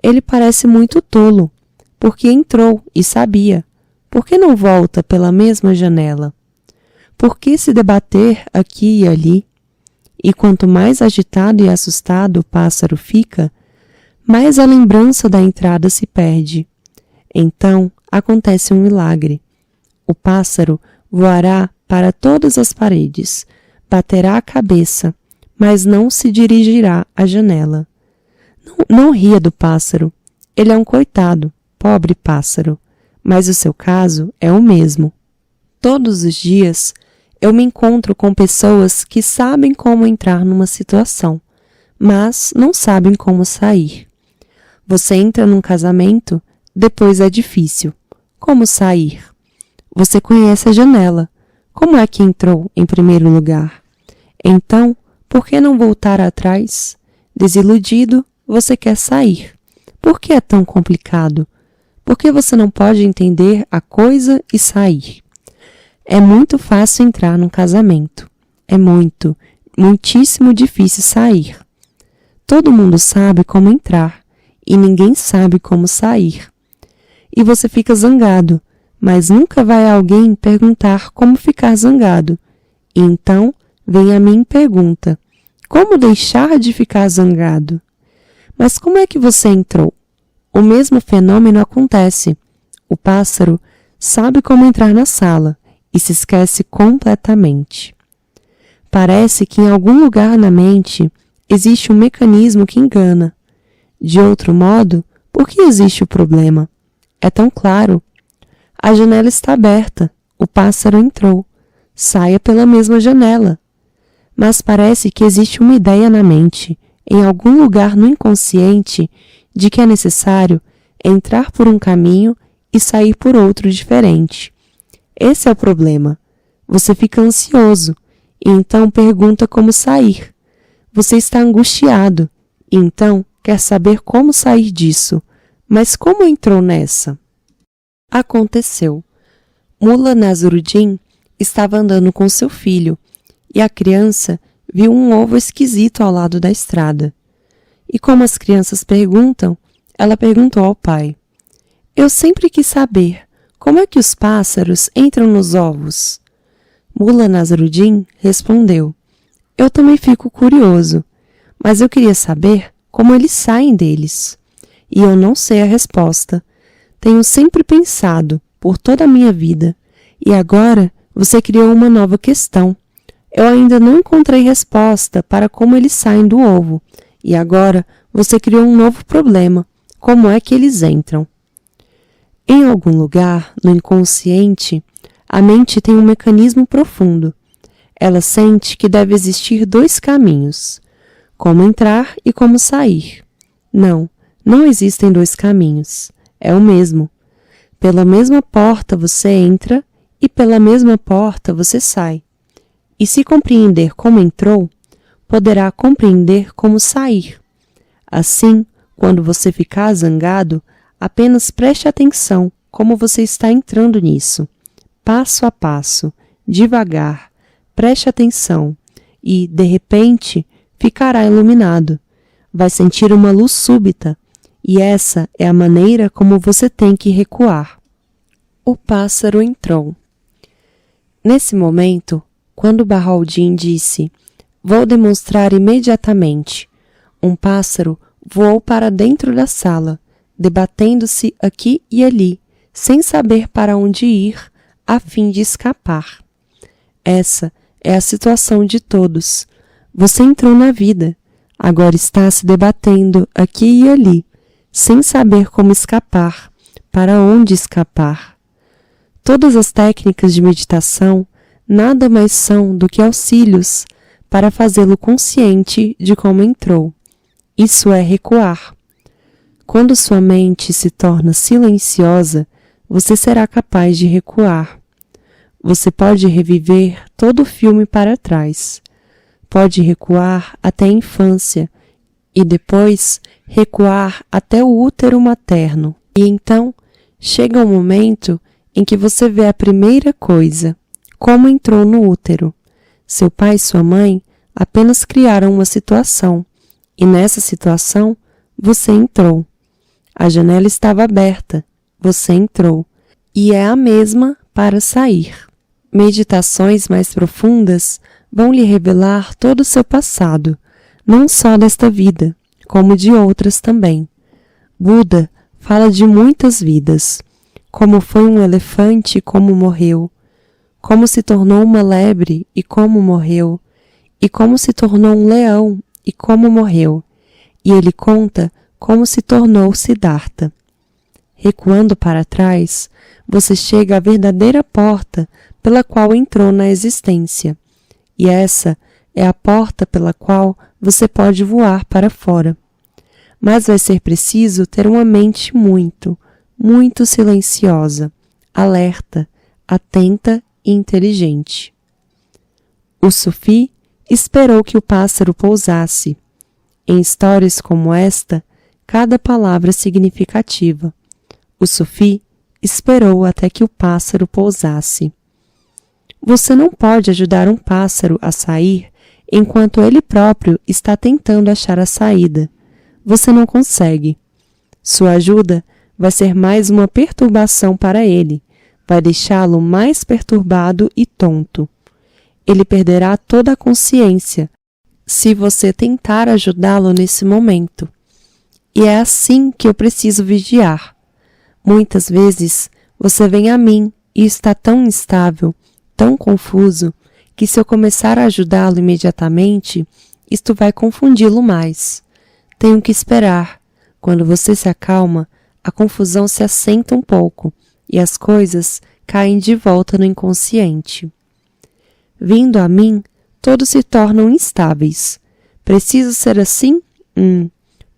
Ele parece muito tolo, porque entrou e sabia. Por que não volta pela mesma janela? Por que se debater aqui e ali? E quanto mais agitado e assustado o pássaro fica, mais a lembrança da entrada se perde. Então, acontece um milagre. O pássaro voará para todas as paredes, baterá a cabeça, mas não se dirigirá à janela. Não ria do pássaro. Ele é um coitado, pobre pássaro, mas o seu caso é o mesmo. Todos os dias eu me encontro com pessoas que sabem como entrar numa situação, mas não sabem como sair. Você entra num casamento, depois é difícil. Como sair? Você conhece a janela. Como é que entrou em primeiro lugar? Então, por que não voltar atrás? Desiludido, você quer sair. Por que é tão complicado? Por que você não pode entender a coisa e sair? É muito fácil entrar num casamento. É muitíssimo difícil sair. Todo mundo sabe como entrar e ninguém sabe como sair. E você fica zangado, mas nunca vai alguém perguntar como ficar zangado. E então vem a mim e pergunta: como deixar de ficar zangado? Mas como é que você entrou? O mesmo fenômeno acontece. O pássaro sabe como entrar na sala e se esquece completamente. Parece que em algum lugar na mente existe um mecanismo que engana. De outro modo, por que existe o problema? É tão claro. A janela está aberta, o pássaro entrou. Saia pela mesma janela. Mas parece que existe uma ideia na mente, em algum lugar no inconsciente, de que é necessário entrar por um caminho e sair por outro diferente. Esse é o problema. Você fica ansioso e então pergunta como sair. Você está angustiado e então quer saber como sair disso. Mas como entrou nessa? Aconteceu. Mullah Nasruddin estava andando com seu filho e a criança viu um ovo esquisito ao lado da estrada. E como as crianças perguntam, ela perguntou ao pai: eu sempre quis saber como é que os pássaros entram nos ovos. Mullah Nasruddin respondeu: eu também fico curioso, mas eu queria saber como eles saem deles. E eu não sei a resposta. Tenho sempre pensado, por toda a minha vida, e agora você criou uma nova questão. Eu ainda não encontrei resposta para como eles saem do ovo, e agora você criou um novo problema. Como é que eles entram? Em algum lugar, no inconsciente, a mente tem um mecanismo profundo. Ela sente que deve existir dois caminhos: como entrar e como sair. Não existem dois caminhos. É o mesmo. Pela mesma porta você entra e pela mesma porta você sai. E se compreender como entrou, poderá compreender como sair. Assim, quando você ficar zangado, apenas preste atenção como você está entrando nisso. Passo a passo, devagar, preste atenção e, de repente, ficará iluminado. Vai sentir uma luz súbita e essa é a maneira como você tem que recuar. O pássaro entrou. Nesse momento, quando Bahauddin disse: vou demonstrar imediatamente, um pássaro voou para dentro da sala, debatendo-se aqui e ali, sem saber para onde ir, a fim de escapar. Essa é a situação de todos. Você entrou na vida, agora está se debatendo aqui e ali, sem saber como escapar, para onde escapar. Todas as técnicas de meditação nada mais são do que auxílios para fazê-lo consciente de como entrou. Isso é recuar. Quando sua mente se torna silenciosa, você será capaz de recuar. Você pode reviver todo o filme para trás. Pode recuar até a infância e depois recuar até o útero materno. E então chega o momento em que você vê a primeira coisa, como entrou no útero. Seu pai e sua mãe apenas criaram uma situação, e nessa situação você entrou. A janela estava aberta, você entrou, e é a mesma para sair. Meditações mais profundas vão lhe revelar todo o seu passado, não só desta vida, como de outras também. Buda fala de muitas vidas, como foi um elefante e como morreu, como se tornou uma lebre e como morreu, e como se tornou um leão e como morreu, e ele conta como se tornou Siddhartha. Recuando para trás, você chega à verdadeira porta pela qual entrou na existência, e essa é a porta pela qual você pode voar para fora. Mas vai ser preciso ter uma mente muito, muito silenciosa, alerta, atenta e inteligente. O Sufi esperou que o pássaro pousasse. Em histórias como esta, cada palavra é significativa. O Sufi esperou até que o pássaro pousasse. Você não pode ajudar um pássaro a sair enquanto ele próprio está tentando achar a saída. Você não consegue. Sua ajuda vai ser mais uma perturbação para ele, vai deixá-lo mais perturbado e tonto. Ele perderá toda a consciência se você tentar ajudá-lo nesse momento. E é assim que eu preciso vigiar. Muitas vezes você vem a mim e está tão instável, tão confuso, que se eu começar a ajudá-lo imediatamente, isto vai confundi-lo mais. Tenho que esperar. Quando você se acalma, a confusão se assenta um pouco e as coisas caem de volta no inconsciente. Vindo a mim, todos se tornam instáveis. Preciso ser assim?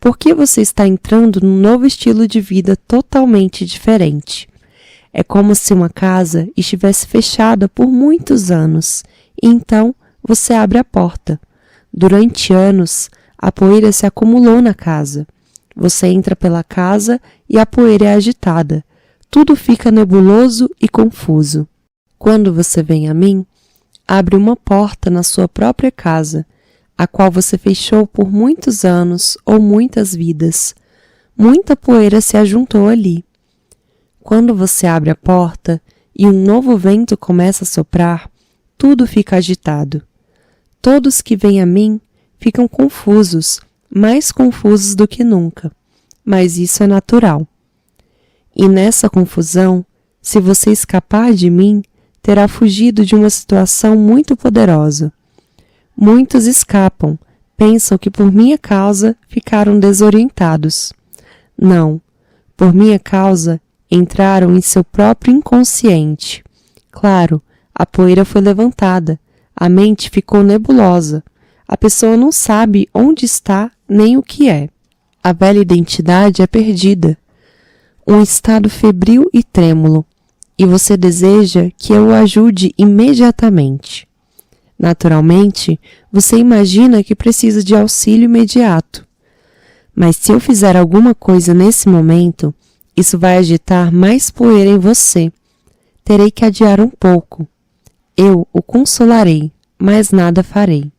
Por que você está entrando num novo estilo de vida totalmente diferente? É como se uma casa estivesse fechada por muitos anos, e então você abre a porta. Durante anos, a poeira se acumulou na casa. Você entra pela casa e a poeira é agitada. Tudo fica nebuloso e confuso. Quando você vem a mim, abre uma porta na sua própria casa, a qual você fechou por muitos anos ou muitas vidas. Muita poeira se ajuntou ali. Quando você abre a porta e um novo vento começa a soprar, tudo fica agitado. Todos que vêm a mim ficam confusos, mais confusos do que nunca, mas isso é natural. E nessa confusão, se você escapar de mim, terá fugido de uma situação muito poderosa. Muitos escapam, pensam que por minha causa ficaram desorientados. Não, por minha causa entraram em seu próprio inconsciente. Claro, a poeira foi levantada, a mente ficou nebulosa, a pessoa não sabe onde está nem o que é. A velha identidade é perdida. Um estado febril e trêmulo, e você deseja que eu o ajude imediatamente. Naturalmente, você imagina que precisa de auxílio imediato. Mas se eu fizer alguma coisa nesse momento, isso vai agitar mais poeira em você. Terei que adiar um pouco. Eu o consolarei, mas nada farei.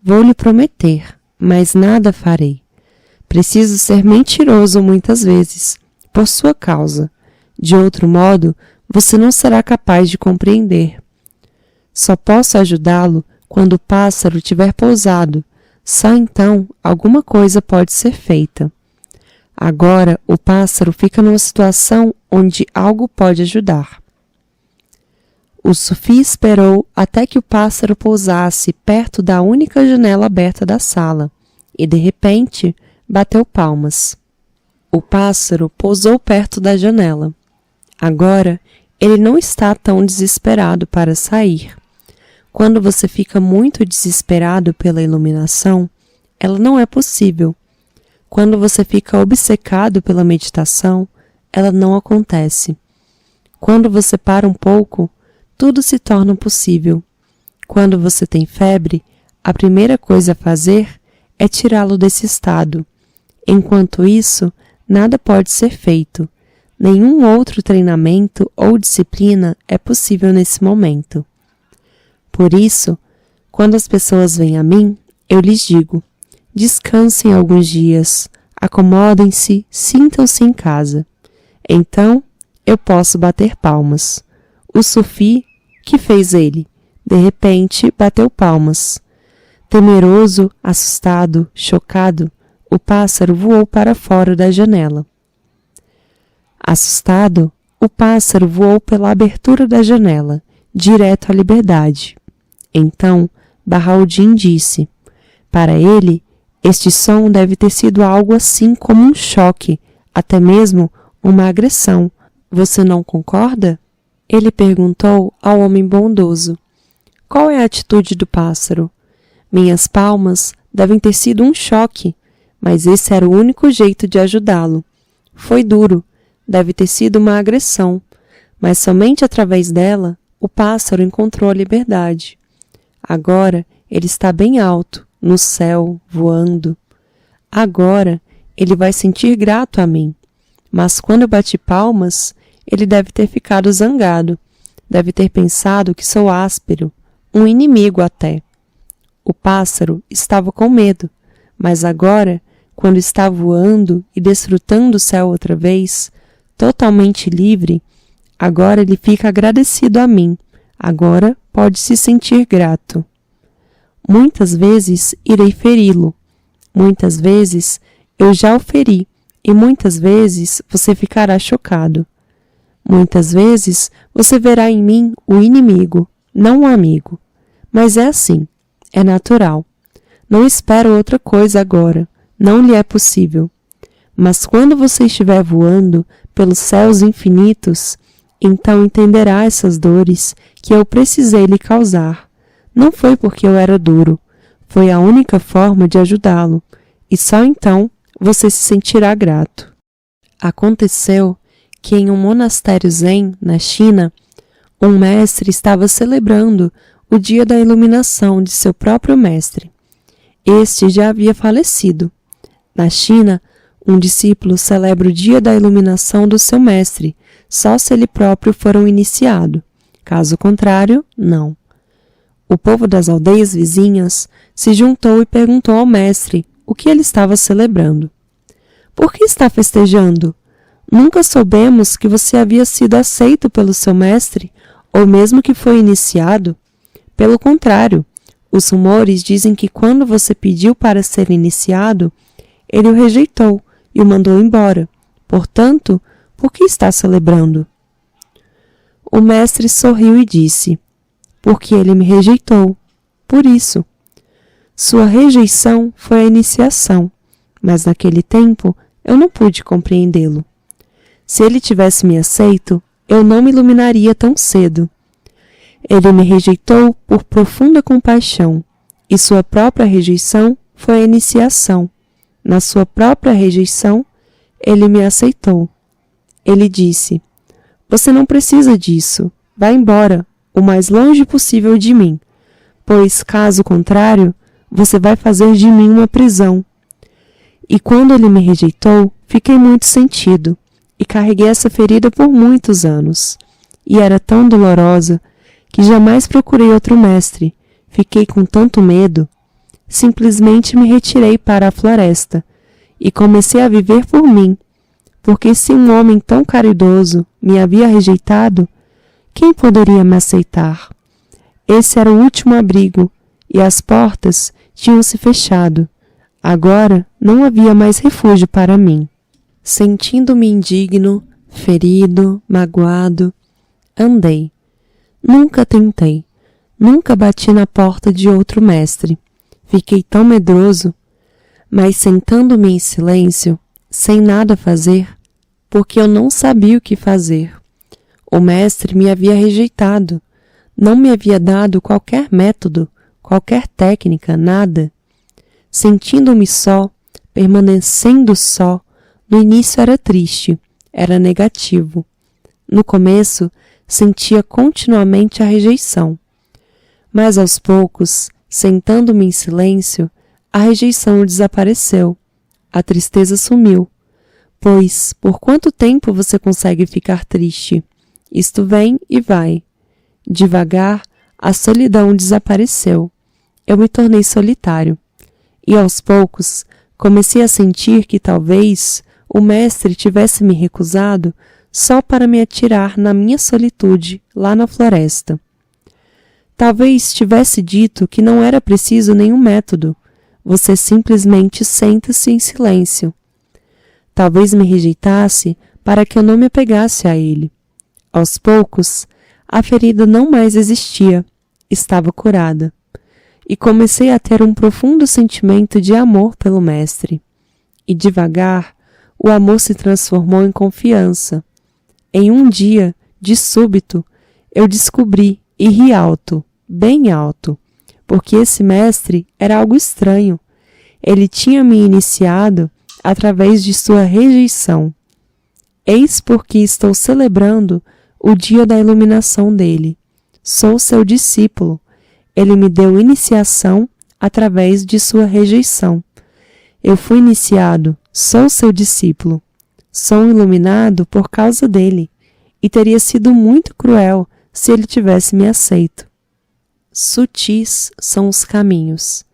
Vou lhe prometer, mas nada farei. Preciso ser mentiroso muitas vezes, por sua causa. De outro modo, você não será capaz de compreender. Só posso ajudá-lo quando o pássaro tiver pousado. Só então alguma coisa pode ser feita. Agora o pássaro fica numa situação onde algo pode ajudar. O Sufi esperou até que o pássaro pousasse perto da única janela aberta da sala e, de repente, bateu palmas. O pássaro pousou perto da janela. Agora, ele não está tão desesperado para sair. Quando você fica muito desesperado pela iluminação, ela não é possível. Quando você fica obcecado pela meditação, ela não acontece. Quando você para um pouco, tudo se torna possível. Quando você tem febre, a primeira coisa a fazer é tirá-lo desse estado. Enquanto isso, nada pode ser feito. Nenhum outro treinamento ou disciplina é possível nesse momento. Por isso, quando as pessoas vêm a mim, eu lhes digo: descansem alguns dias, acomodem-se, sintam-se em casa. Então, eu posso bater palmas. O Sufi, que fez ele? De repente, bateu palmas. Temeroso, assustado, chocado, o pássaro voou para fora da janela. Assustado, o pássaro voou pela abertura da janela, direto à liberdade. Então, Bahauddin disse: para ele, este som deve ter sido algo assim como um choque, até mesmo uma agressão. Você não concorda? Ele perguntou ao homem bondoso: qual é a atitude do pássaro? Minhas palmas devem ter sido um choque, mas esse era o único jeito de ajudá-lo. Foi duro, deve ter sido uma agressão, mas somente através dela o pássaro encontrou a liberdade. Agora ele está bem alto, no céu, voando. Agora ele vai sentir grato a mim, mas quando eu bati palmas, ele deve ter ficado zangado, deve ter pensado que sou áspero, um inimigo até. O pássaro estava com medo, mas agora, quando está voando e desfrutando o céu outra vez, totalmente livre, agora ele fica agradecido a mim, agora pode se sentir grato. Muitas vezes irei feri-lo, muitas vezes eu já o feri e muitas vezes você ficará chocado. Muitas vezes você verá em mim o inimigo, não o amigo. Mas é assim, é natural. Não espero outra coisa agora, não lhe é possível. Mas quando você estiver voando pelos céus infinitos, então entenderá essas dores que eu precisei lhe causar. Não foi porque eu era duro, foi a única forma de ajudá-lo, e só então você se sentirá grato. Aconteceu que em um monastério zen, na China, um mestre estava celebrando o dia da iluminação de seu próprio mestre. Este já havia falecido. Na China, um discípulo celebra o dia da iluminação do seu mestre, só se ele próprio for um iniciado. Caso contrário, não. O povo das aldeias vizinhas se juntou e perguntou ao mestre o que ele estava celebrando. Por que está festejando? Nunca soubemos que você havia sido aceito pelo seu mestre, ou mesmo que foi iniciado. Pelo contrário, os rumores dizem que quando você pediu para ser iniciado, ele o rejeitou e o mandou embora. Portanto, por que está celebrando? O mestre sorriu e disse: porque ele me rejeitou. Por isso. Sua rejeição foi a iniciação, mas naquele tempo eu não pude compreendê-lo. Se ele tivesse me aceito, eu não me iluminaria tão cedo. Ele me rejeitou por profunda compaixão, e sua própria rejeição foi a iniciação. Na sua própria rejeição, ele me aceitou. Ele disse: você não precisa disso, vá embora, o mais longe possível de mim, pois, caso contrário, você vai fazer de mim uma prisão. E quando ele me rejeitou, fiquei muito sentido, e carreguei essa ferida por muitos anos. E era tão dolorosa que jamais procurei outro mestre. Fiquei com tanto medo. Simplesmente me retirei para a floresta e comecei a viver por mim, porque se um homem tão caridoso me havia rejeitado, quem poderia me aceitar? Esse era o último abrigo, e as portas tinham se fechado. Agora não havia mais refúgio para mim. Sentindo-me indigno, ferido, magoado, andei. Nunca tentei, nunca bati na porta de outro mestre. Fiquei tão medroso, mas sentando-me em silêncio, sem nada fazer, porque eu não sabia o que fazer. O mestre me havia rejeitado, não me havia dado qualquer método, qualquer técnica, nada. Sentindo-me só, permanecendo só, no início era triste, era negativo. No começo, sentia continuamente a rejeição. Mas aos poucos, sentando-me em silêncio, a rejeição desapareceu, a tristeza sumiu. Pois, por quanto tempo você consegue ficar triste? Isto vem e vai. Devagar, a solidão desapareceu. Eu me tornei solitário. E aos poucos, comecei a sentir que talvez o mestre tivesse me recusado só para me atirar na minha solitude, lá na floresta. Talvez tivesse dito que não era preciso nenhum método. Você simplesmente senta-se em silêncio. Talvez me rejeitasse para que eu não me apegasse a ele. Aos poucos, a ferida não mais existia, estava curada. e comecei a ter um profundo sentimento de amor pelo mestre. E devagar, o amor se transformou em confiança. Em um dia, de súbito, eu descobri e ri alto, bem alto, porque esse mestre era algo estranho. Ele tinha me iniciado através de sua rejeição. Eis porque estou celebrando o dia da iluminação dele. Sou seu discípulo. Ele me deu iniciação através de sua rejeição. Eu fui iniciado, sou seu discípulo. Sou iluminado por causa dele, e teria sido muito cruel se ele tivesse me aceito. Sutis são os caminhos,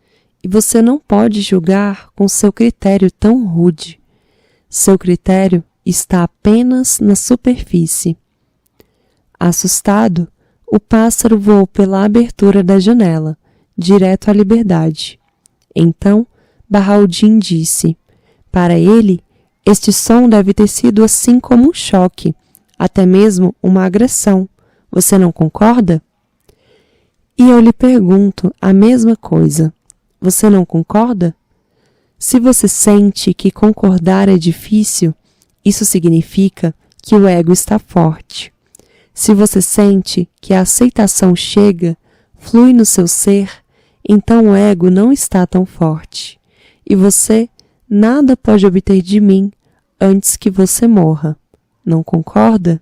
e você não pode julgar com seu critério tão rude. Seu critério está apenas na superfície. Assustado, o pássaro voou pela abertura da janela, direto à liberdade. Então, Bahauddin disse: para ele, este som deve ter sido assim como um choque, até mesmo uma agressão. Você não concorda? E eu lhe pergunto a mesma coisa. Você não concorda? Se você sente que concordar é difícil, isso significa que o ego está forte. Se você sente que a aceitação chega, flui no seu ser, então o ego não está tão forte. E você nada pode obter de mim antes que você morra. Não concorda?